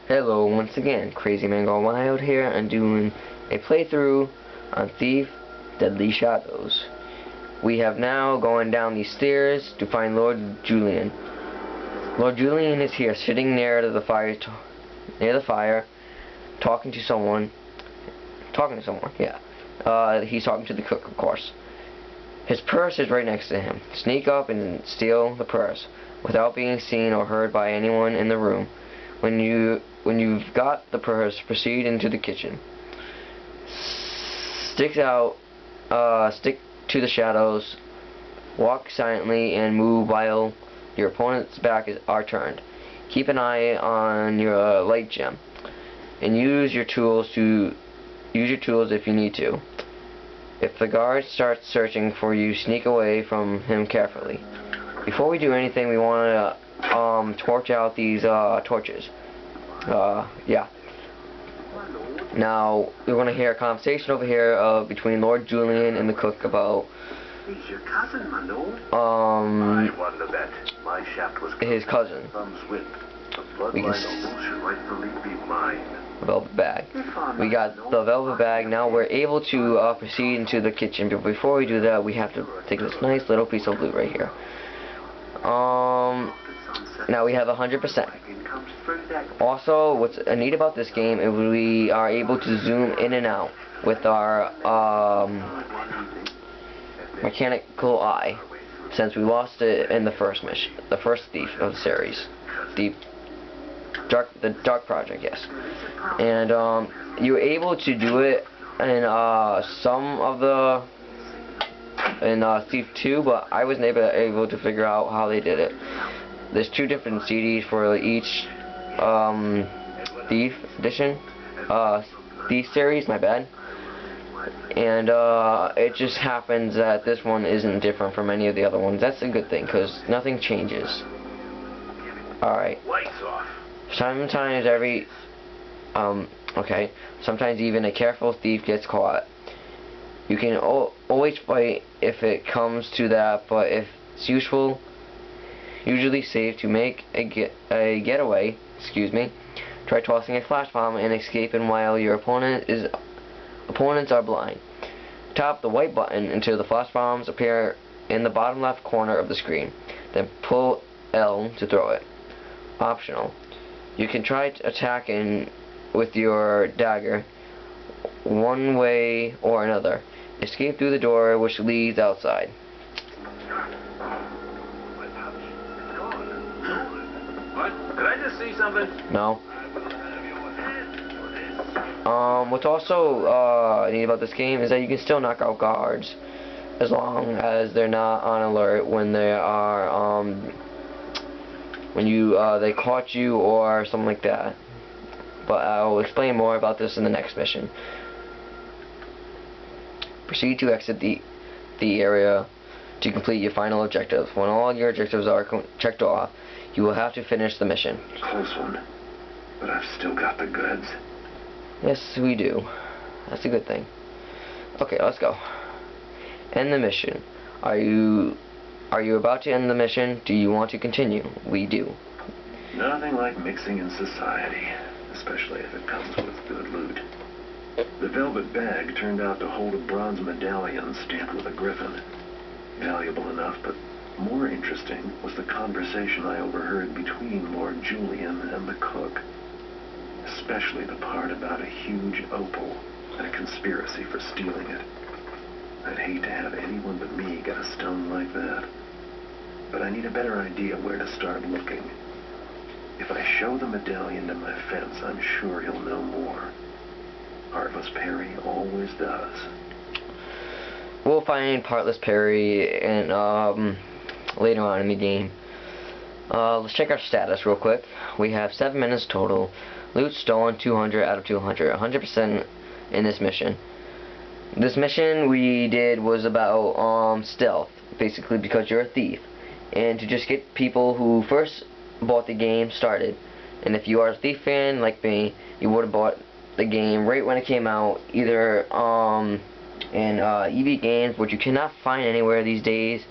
Hello once again, Crazy Man Gone Wild here, and doing a playthrough on Thief Deadly Shadows. We have now gone down these stairs to find Lord Julian. Lord Julian is here, sitting near the fire, talking to someone. Yeah. He's talking to the cook, of course. His purse is right next to him. Sneak up and steal the purse without being seen or heard by anyone in the room. When you've got the purse, proceed into the kitchen. Stick to the shadows. Walk silently and move while your opponent's back are turned. Keep an eye on your light gem, and use your tools if you need to. If the guard starts searching for you, sneak away from him carefully. Before we do anything, we want to torch out these torches. Yeah. Now we're gonna hear a conversation over here between Lord Julian and the cook about his cousin. We can velvet bag. We got the velvet bag. Now we're able to proceed into the kitchen, but before we do that, we have to take this nice little piece of loot right here. Now we have 100%. Also, what's neat about this game is we are able to zoom in and out with our mechanical eye, since we lost it in the first mission, the first Thief of the series, the Dark Project, yes. And you were able to do it in some of the Thief 2, but I wasn't able to figure out how they did it. There's 2 different CDs for each Thief edition, Thief series, my bad. And it just happens that this one isn't different from any of the other ones. That's a good thing, because nothing changes. Alright. Sometimes sometimes even a careful thief gets caught. You can always fight if it comes to that, but if it's usually safe to make a getaway, try tossing a flash bomb and escaping while your opponents are blind. Tap the white button until the flash bombs appear in the bottom left corner of the screen. Then pull L to throw it. Optional. You can try attacking with your dagger one way or another. Escape through the door which leads outside. What? Did I just see something? No. What's also neat about this game is that you can still knock out guards as long as they're not on alert when they are they caught you or something like that. But I'll explain more about this in the next mission. Proceed to exit the area to complete your final objective. When all your objectives are checked off, you will have to finish the mission. Close one, but I've still got the goods. Yes, we do. That's a good thing. Okay, let's go. End the mission. Are you about to end the mission? Do you want to continue? We do. Nothing like mixing in society, especially if it comes with good loot. The velvet bag turned out to hold a bronze medallion stamped with a griffin. Valuable enough, but more interesting was the conversation I overheard between Lord Julian and the cook. Especially the part about a huge opal and a conspiracy for stealing it. I'd hate to have anyone but me get a stone like that. But I need a better idea where to start looking. If I show the medallion to my fence, I'm sure he'll know more. Heartless Perry always does. We'll find Heartless Perry and later on in the game. Let's check our status real quick. We have 7 minutes total. Loot stolen 200 out of 200. 100% in this mission. This mission we did was about stealth, basically, because you're a thief, and to just get people who first bought the game started. And if you are a Thief fan like me, you would have bought the game right when it came out, either in EB Games, which you cannot find anywhere these days,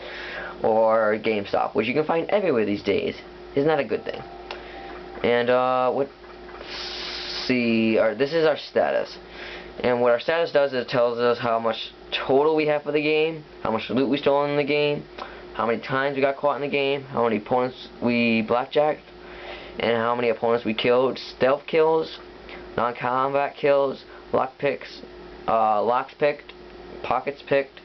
or GameStop, which you can find everywhere these days. Isn't that a good thing? And what see. This is our status. And what our status does is it tells us how much total we have for the game, how much loot we stole in the game, how many times we got caught in the game, how many opponents we blackjacked, and how many opponents we killed. Stealth kills, non-combat kills, locks picked, pockets picked,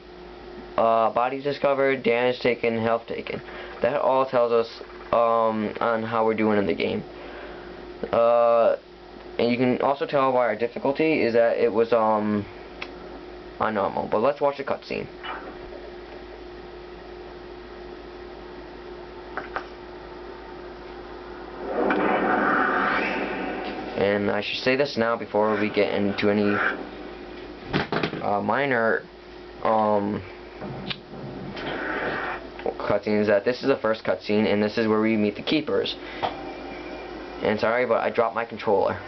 bodies discovered, damage taken, health taken. That all tells us on how we're doing in the game. And you can also tell by our difficulty is that it was on normal. But let's watch the cutscene. And I should say this now before we get into any minor cutscenes, that this is the first cutscene and this is where we meet the keepers. And sorry, but I dropped my controller.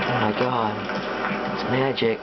Oh my god, it's magic.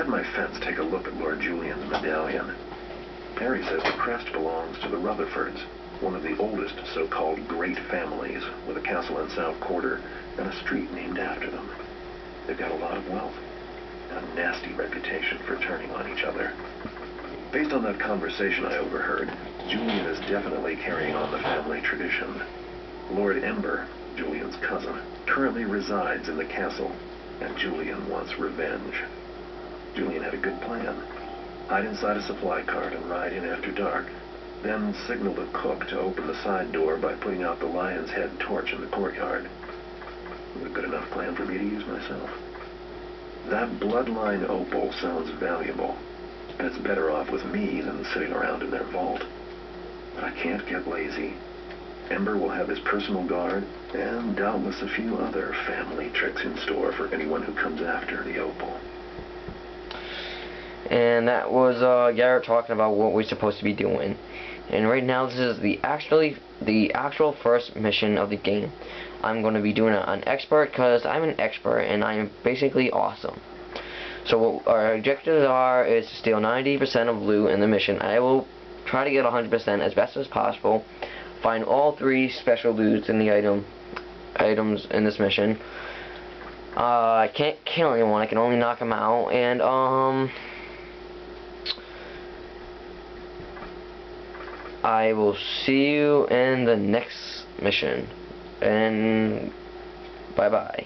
My fence take a look at Lord Julian's medallion. Perry says the crest belongs to the Rutherfords, one of the oldest so-called great families, with a castle in South Quarter and a street named after them. They've got a lot of wealth and a nasty reputation for turning on each other. Based on that conversation I overheard, Julian is definitely carrying on the family tradition. Lord Ember, Julian's cousin, currently resides in the castle, and Julian wants revenge. Julian had a good plan. Hide inside a supply cart and ride in after dark, then signal the cook to open the side door by putting out the lion's head torch in the courtyard. It was a good enough plan for me to use myself. That bloodline opal sounds valuable, and it's better off with me than sitting around in their vault. But I can't get lazy. Ember will have his personal guard, and doubtless a few other family tricks in store for anyone who comes after the opal. And that was Garrett talking about what we're supposed to be doing. And right now this is the actual first mission of the game. I'm going to be doing it on expert because I'm an expert and I'm basically awesome. So what our objectives is to steal 90% of loot in the mission. I will try to get 100% as best as possible. Find all 3 special loots in the items in this mission. I can't kill anyone. I can only knock them out. And I will see you in the next mission. And bye bye.